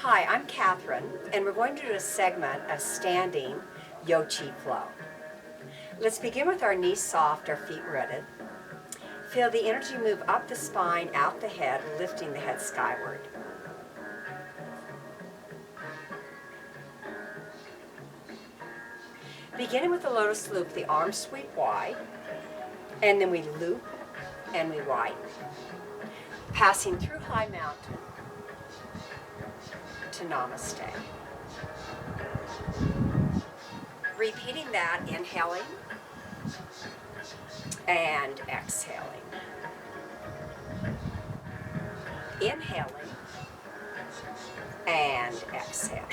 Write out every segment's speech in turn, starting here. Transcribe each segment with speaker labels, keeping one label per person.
Speaker 1: Hi, I'm Kathryn, and we're going to do a segment of standing YoQi flow. Let's begin with our knees soft, our feet rooted. Feel the energy move up the spine, out the head, lifting the head skyward. Beginning with the lotus loop, the arms sweep wide, and then we loop and we widen. Passing through high mountain to namaste. Repeating that, inhaling and exhaling. Inhaling and exhaling.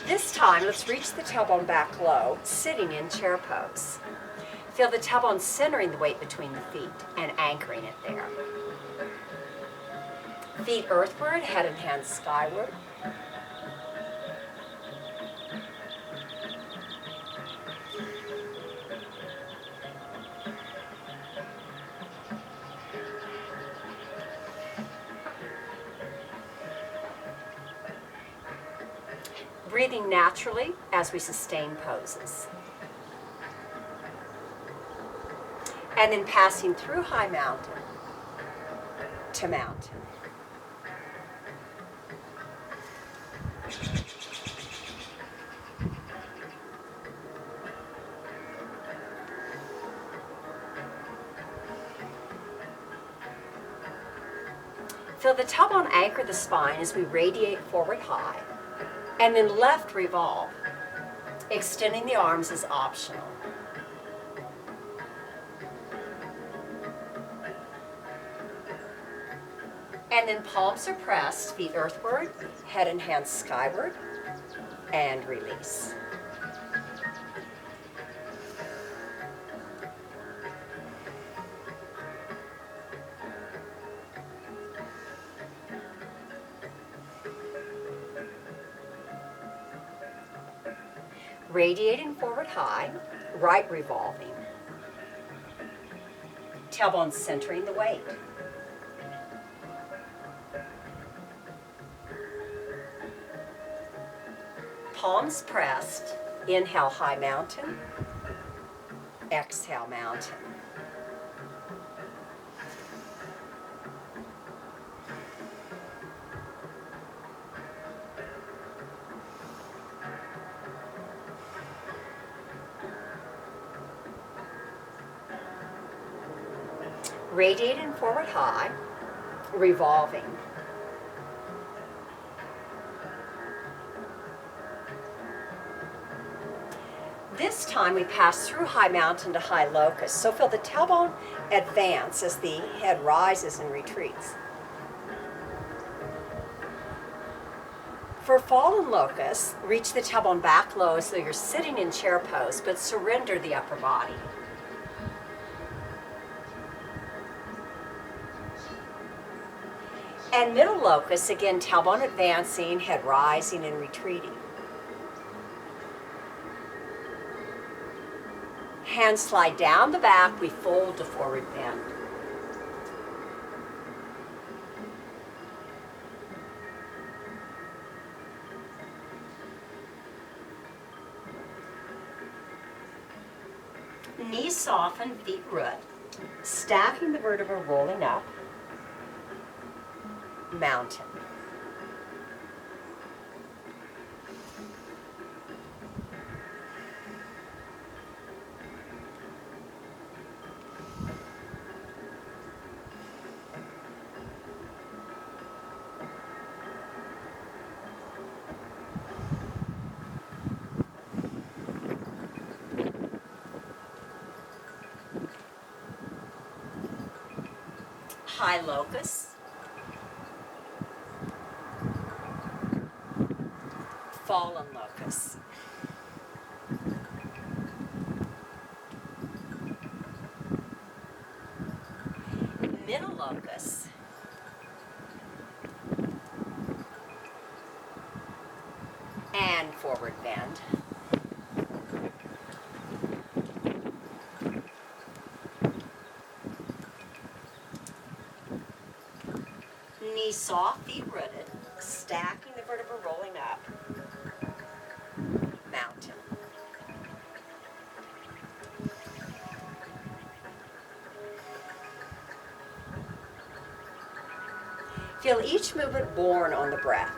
Speaker 1: This time, let's reach the tailbone back low, sitting in chair pose. Feel the tailbone centering the weight between the feet and anchoring it there. Feet earthward, head and hands skyward. Breathing naturally as we sustain poses. And then passing through high mountain to mountain. Feel the tailbone anchor the spine as we radiate forward high. And then left revolve. Extending the arms is optional. And then palms are pressed, feet earthward, head and hands skyward, and release. Radiating forward high, right revolving. Tailbone centering the weight. Palms pressed, inhale high mountain, exhale mountain. Radiating forward high, revolving. This time we pass through high mountain to high locust. So feel the tailbone advance as the head rises and retreats. For fallen locust, reach the tailbone back low so you're sitting in chair pose, but surrender the upper body. And middle locust, again, tailbone advancing, head rising and retreating. Hands slide down the back, we fold to forward bend. Knees soften, feet root. Stacking the vertebra, rolling up. Mountain. High locust. Fallen locust. bend. Knees soft, feet rooted, stacking the vertebra, rolling up. Mountain. Feel each movement born on the breath.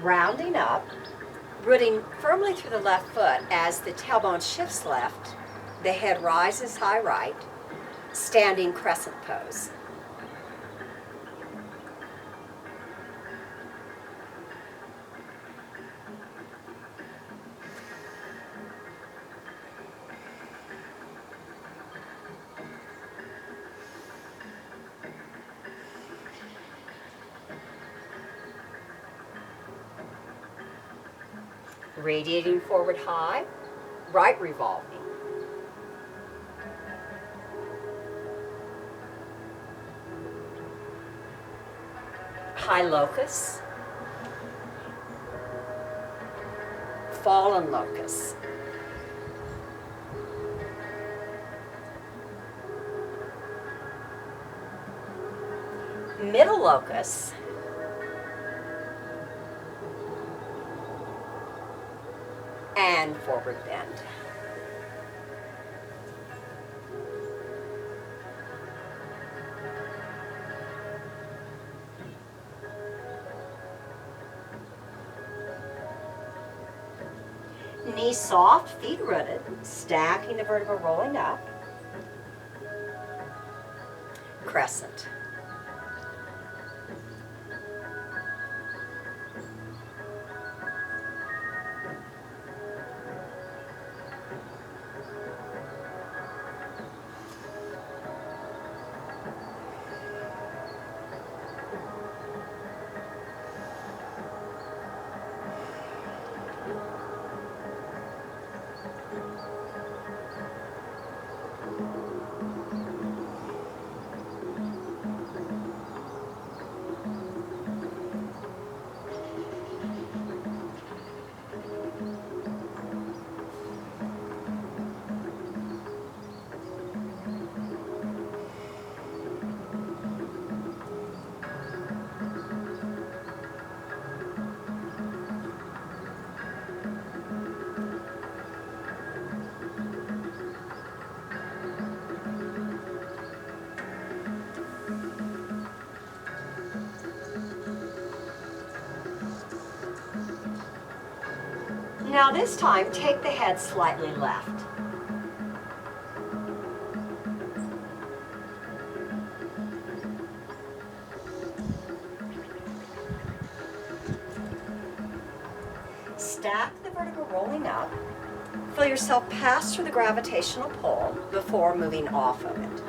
Speaker 1: Rounding up, rooting firmly through the left foot as the tailbone shifts left, the head rises high right, standing crescent pose. Radiating forward high, right revolving. High locus, fallen locus. Middle locus, and forward bend. Knees soft, feet rooted, stacking the vertebra, rolling up. Crescent. Now this time, take the head slightly left. Stack the vertebra, rolling up. Feel yourself pass through the gravitational pull before moving off of it.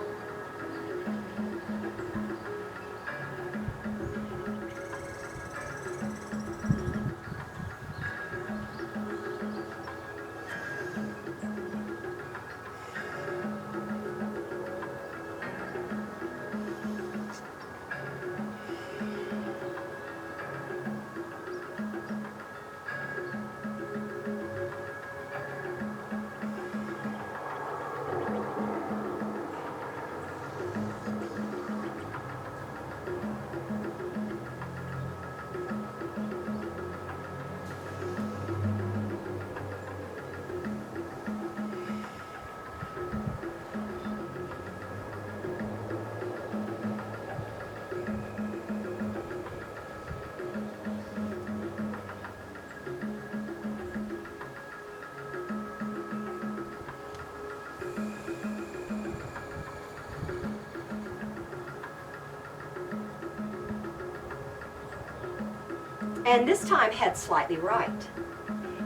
Speaker 1: And this time, head slightly right.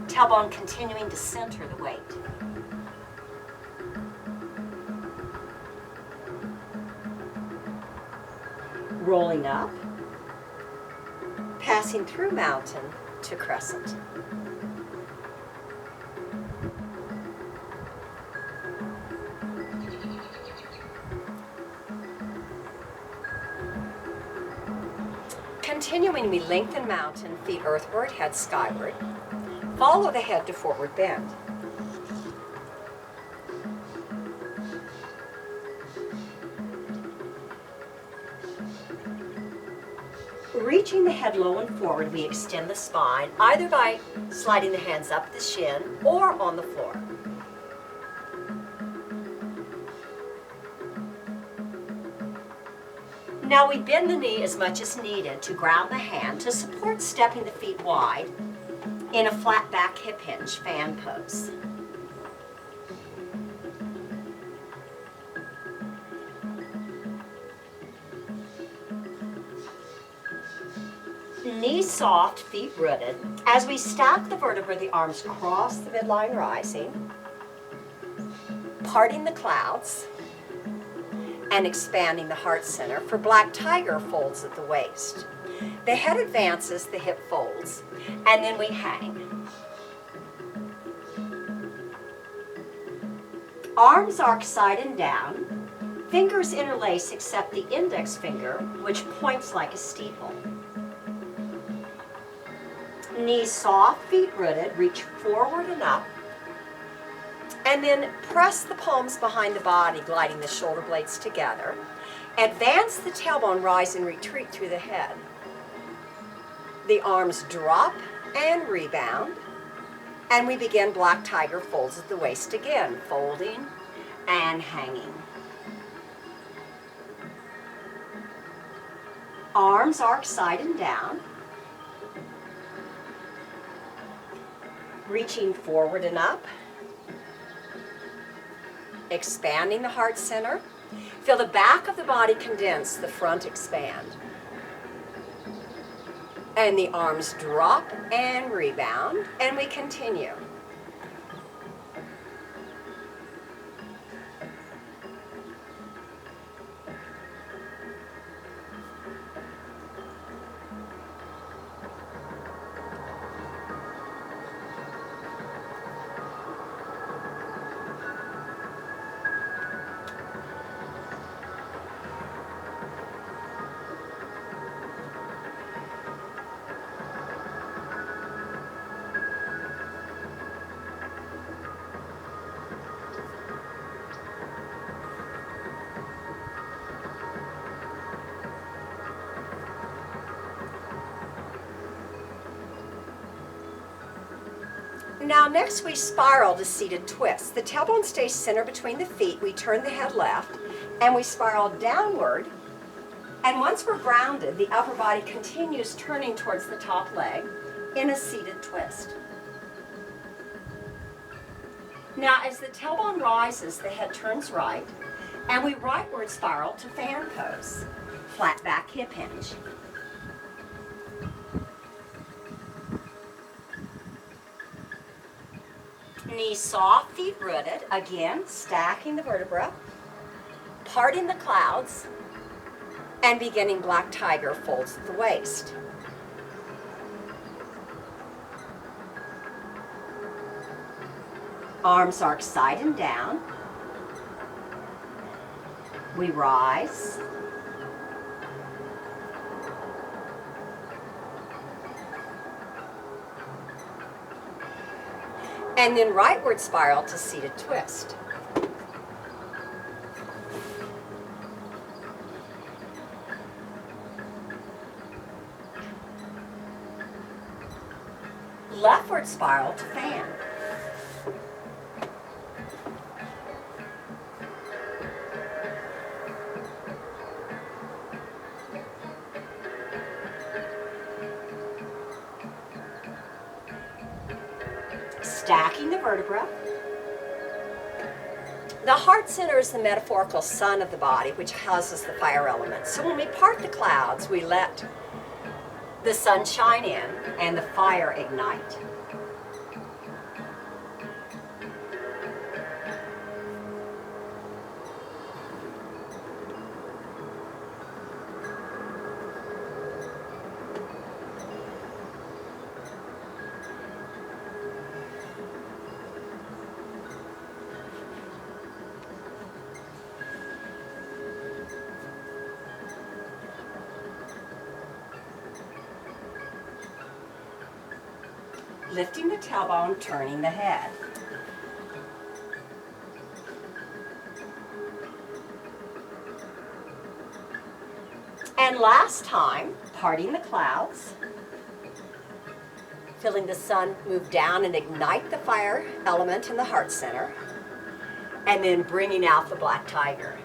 Speaker 1: Tailbone continuing to center the weight. Rolling up, passing through mountain to crescent. Continuing, we lengthen mountain, feet earthward, head skyward. Follow the head to forward bend. Reaching the head low and forward, we extend the spine, either by sliding the hands up the shin or on the floor. Now we bend the knee as much as needed to ground the hand to support stepping the feet wide in a flat back hip hinge fan pose. Knees soft, feet rooted. As we stack the vertebrae, the arms cross the midline rising, parting the clouds, and expanding the heart center for black tiger folds at the waist. The head advances, the hip folds, and then we hang. Arms arc side and down, fingers interlace except the index finger, which points like a steeple. Knees soft, feet rooted, reach forward and up, and then press the palms behind the body, gliding the shoulder blades together. Advance the tailbone, rise and retreat through the head. The arms drop and rebound, and we begin black tiger folds at the waist again, folding and hanging. Arms arc side and down, reaching forward and up, expanding the heart center. Feel the back of the body condense, the front expand. And the arms drop and rebound, and we continue. Now next we spiral to seated twist. The tailbone stays center between the feet. We turn the head left and we spiral downward. And once we're grounded, the upper body continues turning towards the top leg in a seated twist. Now as the tailbone rises, the head turns right and we rightward spiral to fan pose, flat back hip hinge. Knees soft, feet rooted. Again, stacking the vertebra, parting the clouds, and beginning black tiger folds at the waist. Arms arc side and down. We rise. And then rightward spiral to seated twist. Leftward spiral to fan. Stacking the vertebra. The heart center is the metaphorical sun of the body, which houses the fire element. So when we part the clouds, we let the sun shine in, and the fire ignite. Lifting the tailbone, turning the head. And last time, parting the clouds. Feeling the sun move down and ignite the fire element in the heart center. And then bringing out the black tiger.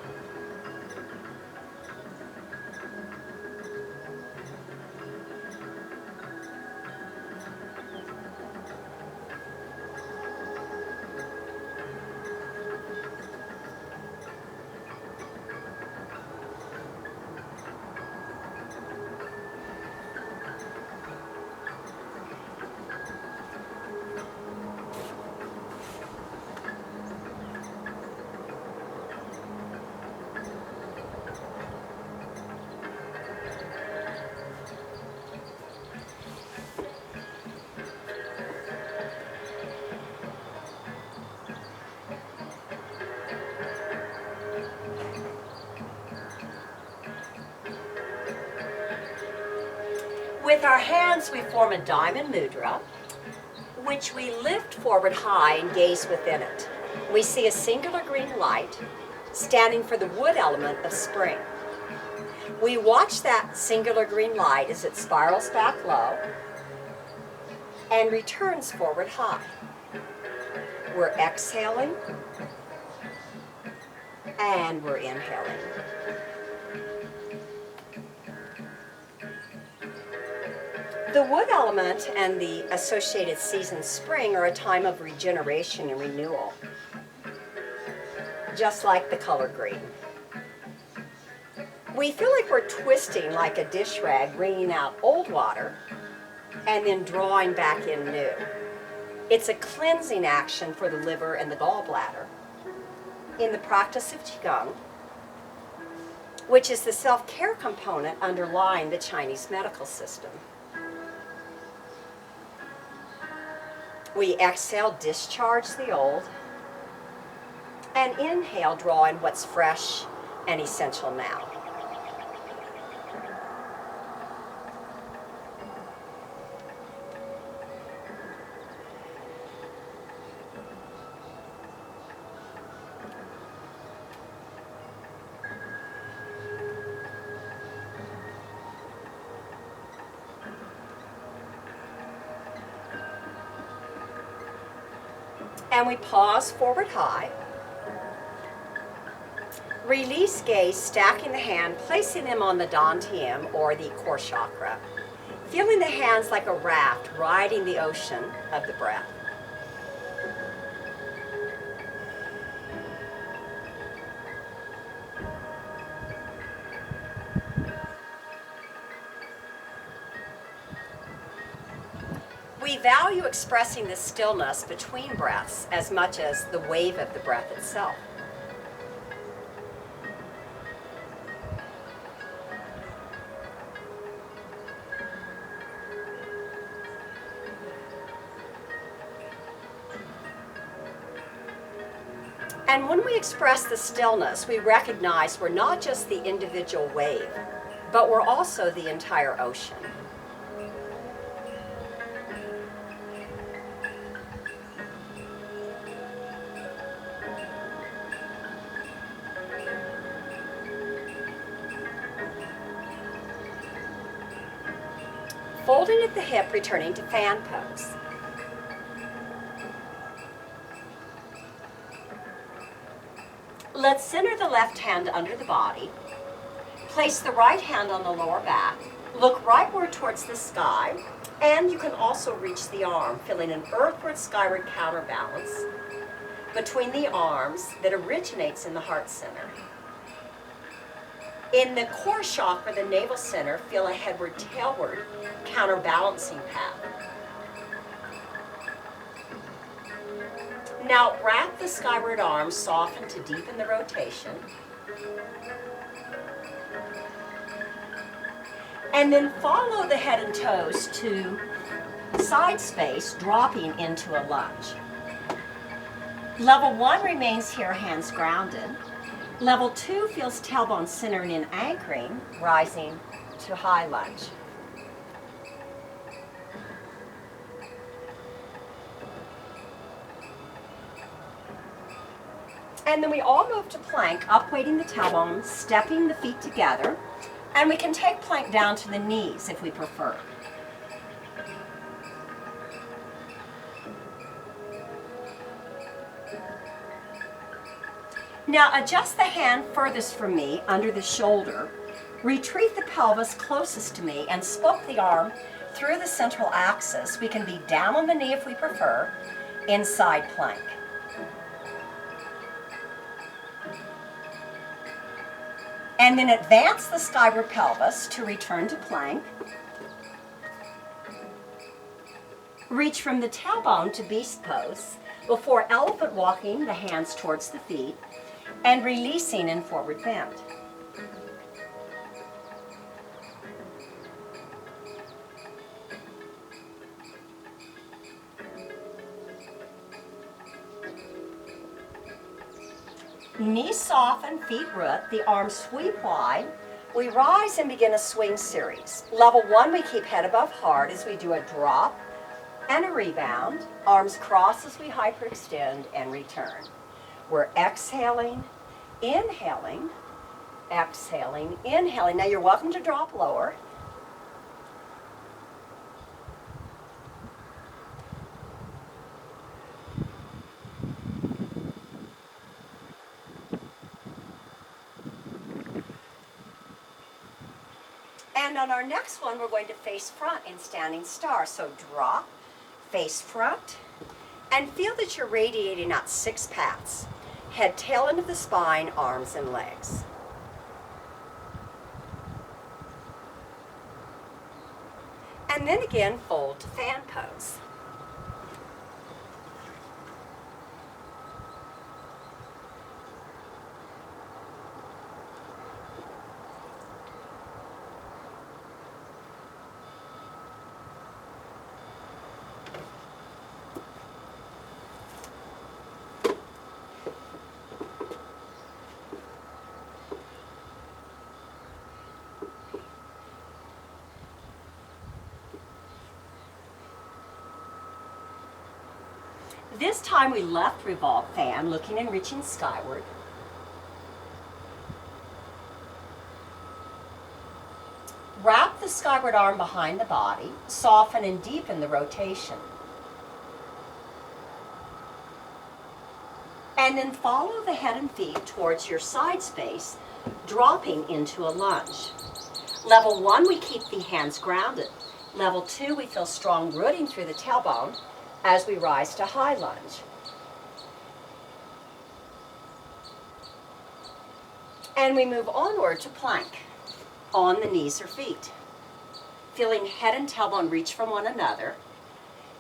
Speaker 1: With our hands, we form a diamond mudra, which we lift forward high and gaze within it. We see a singular green light standing for the wood element of spring. We watch that singular green light as it spirals back low and returns forward high. We're exhaling and we're inhaling. The wood element and the associated season spring are a time of regeneration and renewal, just like the color green. We feel like we're twisting like a dish rag, wringing out old water and then drawing back in new. It's a cleansing action for the liver and the gallbladder. In the practice of Qigong, which is the self-care component underlying the Chinese medical system. We exhale, discharge the old, and inhale, draw in what's fresh and essential now. And we pause forward high. Release gaze, stacking the hand, placing them on the dantian or the core chakra. Feeling the hands like a raft riding the ocean of the breath. We value expressing the stillness between breaths as much as the wave of the breath itself. And when we express the stillness, we recognize we're not just the individual wave, but we're also the entire ocean. Folding at the hip, returning to fan pose. Let's center the left hand under the body. Place the right hand on the lower back. Look rightward towards the sky, and you can also reach the arm, feeling an earthward skyward counterbalance between the arms that originates in the heart center. In the core chakra, the navel center, feel a headward, tailward, counterbalancing path. Now wrap the skyward arms, soften to deepen the rotation. And then follow the head and toes to side space, dropping into a lunge. Level 1 remains here, hands grounded. Level 2 feels tailbone centering and anchoring, rising to high lunge. And then we all move to plank, up-weighting the tailbone, stepping the feet together, and we can take plank down to the knees if we prefer. Now adjust the hand furthest from me under the shoulder, retreat the pelvis closest to me, and spoke the arm through the central axis. We can be down on the knee if we prefer, inside plank. And then advance the skyward pelvis to return to plank. Reach from the tailbone to beast pose before elephant walking the hands towards the feet and releasing in forward bend. Knees soften, feet root, the arms sweep wide. We rise and begin a swing series. Level 1, we keep head above heart as we do a drop and a rebound. Arms cross as we hyperextend and return. We're exhaling, inhaling, exhaling, inhaling. Now you're welcome to drop lower. And on our next one, we're going to face front in standing star. So drop, face front, and feel that you're radiating out 6 paths. Head, tail into the spine, arms and legs. And then again, fold to fan pose. This time we left revolve fan, looking and reaching skyward. Wrap the skyward arm behind the body, soften and deepen the rotation. And then follow the head and feet towards your side space, dropping into a lunge. Level 1, we keep the hands grounded. Level 2, we feel strong rooting through the tailbone as we rise to high lunge. And we move onward to plank on the knees or feet. Feeling head and tailbone reach from one another,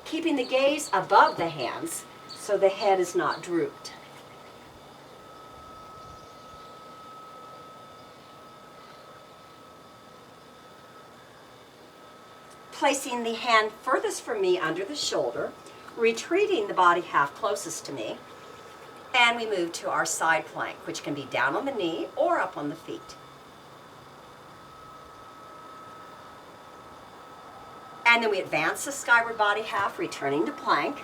Speaker 1: keeping the gaze above the hands so the head is not drooped. Placing the hand furthest from me under the shoulder, retreating the body half closest to me, and we move to our side plank, which can be down on the knee or up on the feet. And then we advance the skyward body half, returning to plank.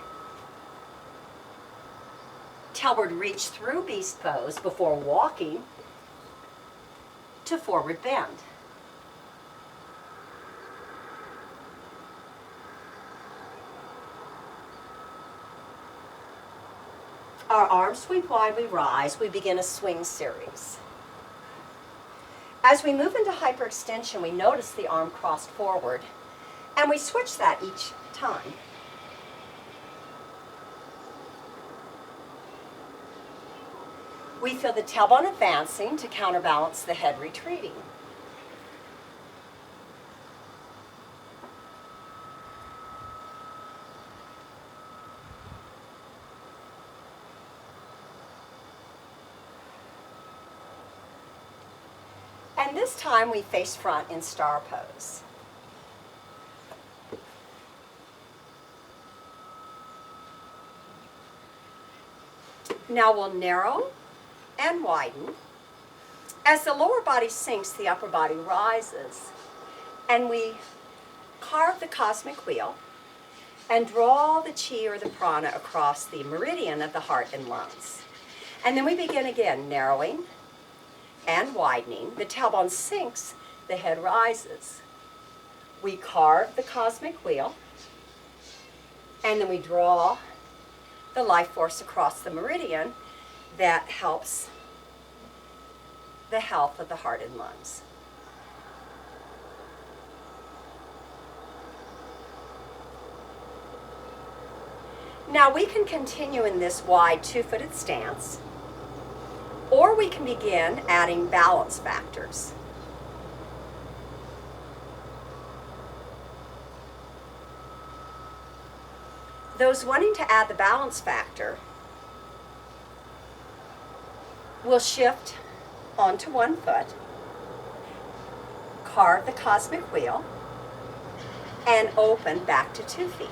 Speaker 1: Tailward reach through beast pose before walking to forward bend. Our arms sweep wide, we rise, we begin a swing series. As we move into hyperextension, we notice the arm crossed forward, and we switch that each time. We feel the tailbone advancing to counterbalance the head retreating. And this time we face front in star pose. Now we'll narrow and widen. As the lower body sinks, the upper body rises. And we carve the cosmic wheel and draw the chi or the prana across the meridian of the heart and lungs. And then we begin again, narrowing and widening. The tailbone sinks, the head rises. We carve the cosmic wheel, and then we draw the life force across the meridian that helps the health of the heart and lungs. Now we can continue in this wide two-footed stance, or we can begin adding balance factors. Those wanting to add the balance factor will shift onto one foot, carve the cosmic wheel, and open back to 2 feet.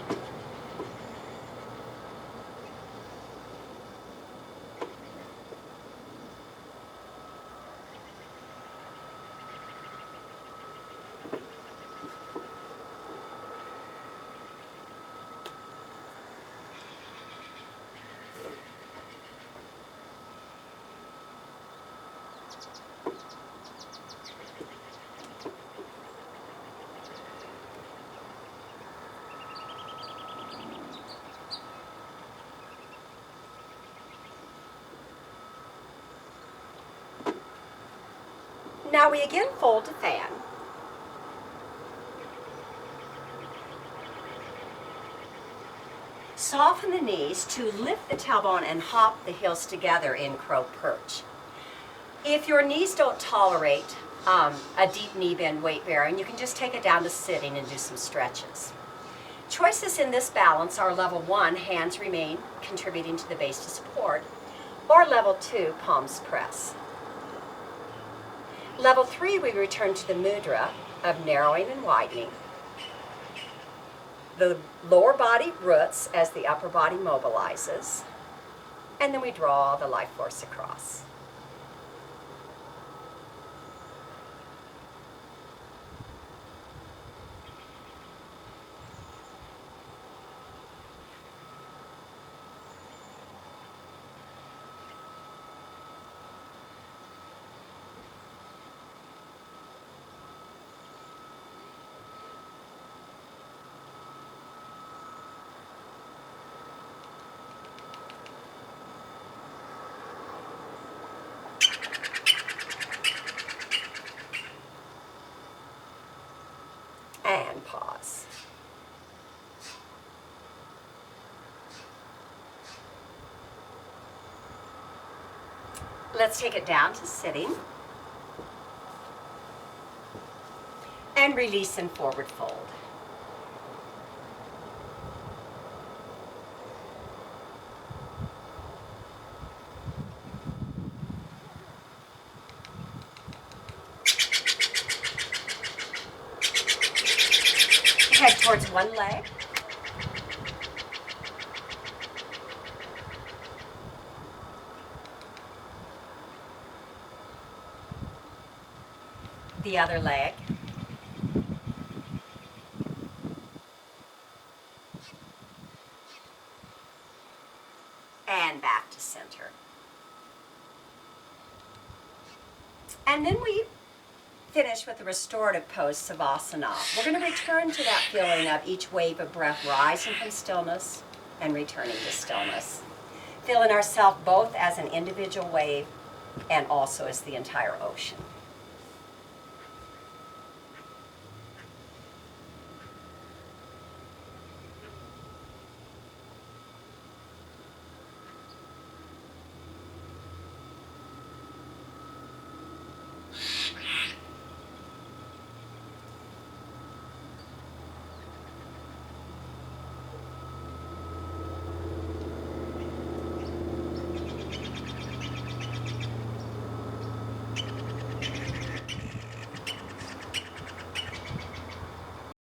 Speaker 1: Now we again fold to fan. Soften the knees to lift the tailbone and hop the heels together in crow perch. If your knees don't tolerate a deep knee bend weight bearing, you can just take it down to sitting and do some stretches. Choices in this balance are level 1, hands remain contributing to the base to support, or level 2, palms press. Level 3, we return to the mudra of narrowing and widening. The lower body roots as the upper body mobilizes, and then we draw the life force across. And pause. Let's take it down to sitting. And release and forward fold. Head towards one leg. The other leg. And back to center. And then we finish with the restorative pose, Savasana. We're going to return to that feeling of each wave of breath rising from stillness and returning to stillness. Feeling ourselves both as an individual wave and also as the entire ocean.